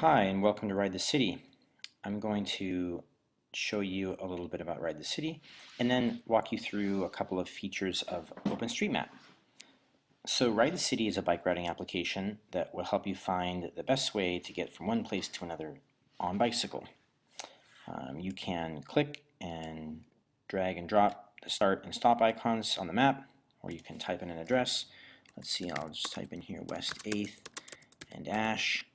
Hi, and welcome to Ride the City. I'm going to show you a little bit about Ride the City and then walk you through a couple of features of OpenStreetMap. So Ride the City is a bike routing application that will help you find the best way to get from one place to another on bicycle. You can click and drag and drop the start and stop icons on the map, or you can type in an address. Let's see, I'll just type in here West 8th and Ash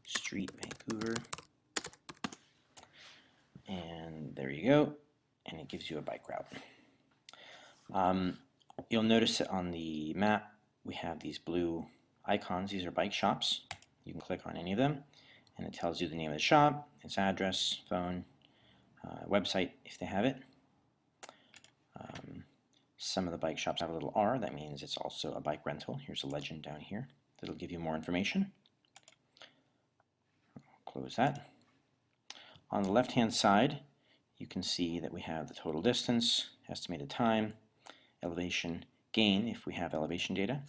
Street, Vancouver. And there you go, and it gives you a bike route. You'll notice that on the map we have these blue icons. These are bike shops. You can click on any of them and it tells you the name of the shop, its address, phone, website if they have it. Some of the bike shops have a little R. That means it's also a bike rental. Here's a legend down here that'll give you more information. Close that. On the left-hand side, you can see that we have the total distance, estimated time, elevation, gain if we have elevation data,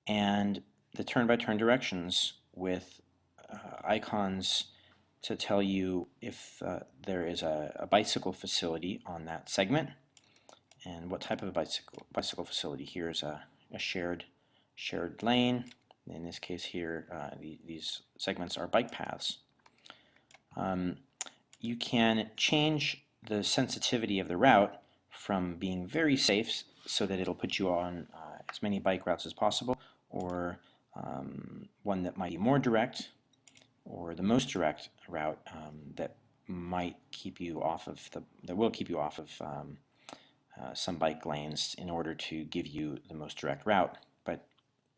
and the turn-by-turn directions with icons to tell you if there is a bicycle facility on that segment and what type of bicycle facility. Here's a shared lane. In this case here, these segments are bike paths. You can change the sensitivity of the route from being very safe so that it'll put you on as many bike routes as possible, or one that might be more direct, or the most direct route that might keep you off of some bike lanes in order to give you the most direct route. But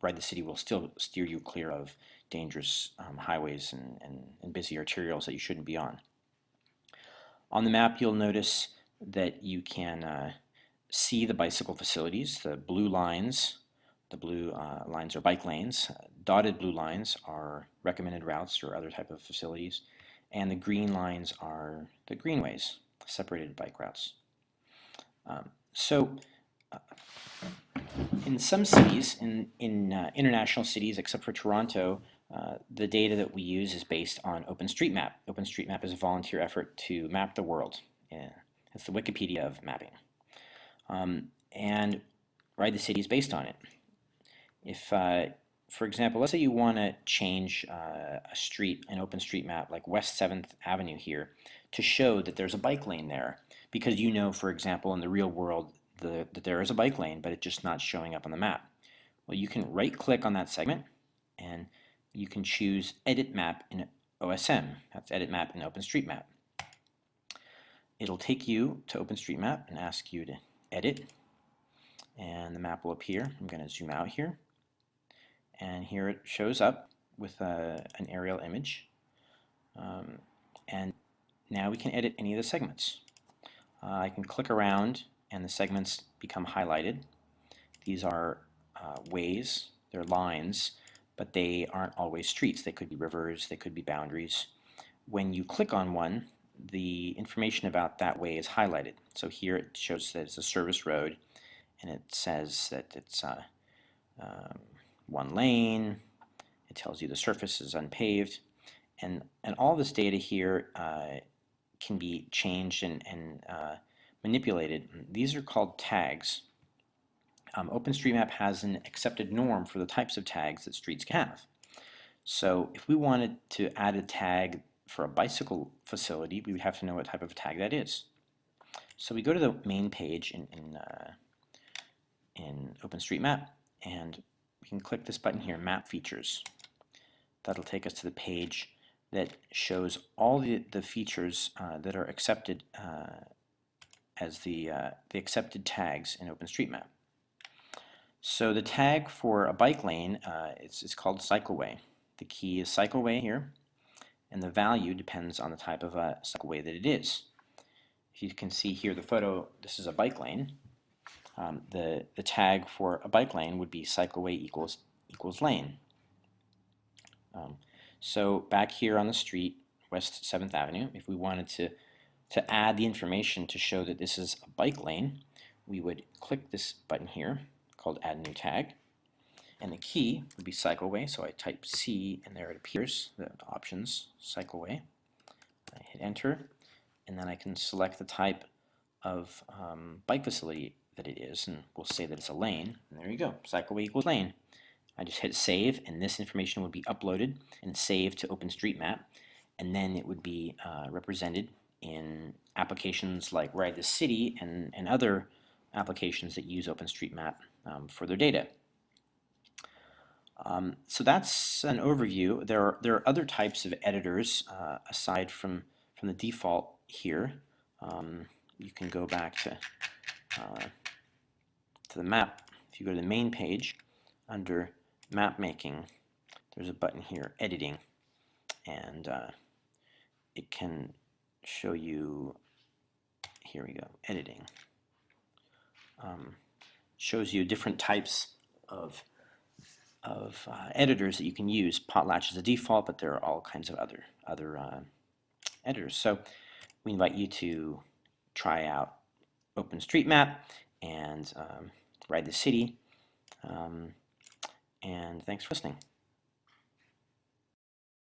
Ride the City will still steer you clear of dangerous highways and busy arterials that you shouldn't be on. On the map, you'll notice that you can see the bicycle facilities. The blue lines are bike lanes. Dotted blue lines are recommended routes or other type of facilities. And the green lines are the greenways, separated bike routes. In some cities, in international cities except for Toronto, the data that we use is based on OpenStreetMap. OpenStreetMap is a volunteer effort to map the world. It's the Wikipedia of mapping. And Ride the City is based on it. If, for example, let's say you want to change a street in OpenStreetMap, like West 7th Avenue here, to show that there's a bike lane there, because you know, for example, in the real world that there is a bike lane, but it's just not showing up on the map. Well, you can right-click on that segment, and you can choose Edit Map in OSM. That's Edit Map in OpenStreetMap. It'll take you to OpenStreetMap and ask you to edit, and the map will appear. I'm going to zoom out here, and here it shows up with an aerial image. And now we can edit any of the segments. I can click around and the segments become highlighted. These are ways, they're lines, but they aren't always streets. They could be rivers, they could be boundaries. When you click on one, the information about that way is highlighted. So here it shows that it's a service road, and it says that it's one lane. It tells you the surface is unpaved, and all this data here can be changed and manipulated. These are called tags. OpenStreetMap has an accepted norm for the types of tags that streets can have. So if we wanted to add a tag for a bicycle facility, we would have to know what type of a tag that is. So we go to the main page in OpenStreetMap, and we can click this button here, Map Features. That'll take us to the page that shows all the features that are accepted as the accepted tags in OpenStreetMap. So the tag for a bike lane, it's called cycleway. The key is cycleway here, and the value depends on the type of cycleway that it is. If you can see here the photo, this is a bike lane. The tag for a bike lane would be cycleway equals lane. So back here on the street, West 7th Avenue, if we wanted to add the information to show that this is a bike lane, we would click this button here called Add New Tag, And the key would be cycleway, so I type C and there it appears, the options, cycleway. I hit enter, and then I can select the type of bike facility that it is, and we'll say that it's a lane, and there you go, cycleway equals lane. I just hit save, and this information would be uploaded and saved to OpenStreetMap, and then it would be represented in applications like Ride the City and other applications that use OpenStreetMap for their data. So that's an overview. There are other types of editors aside from the default here. You can go back to the map. If you go to the main page, under map making, there's a button here, editing, and it can show you, here we go, editing. Shows you different types of editors that you can use. Potlatch is a default, but there are all kinds of other editors. So we invite you to try out OpenStreetMap and Ride the City. And thanks for listening.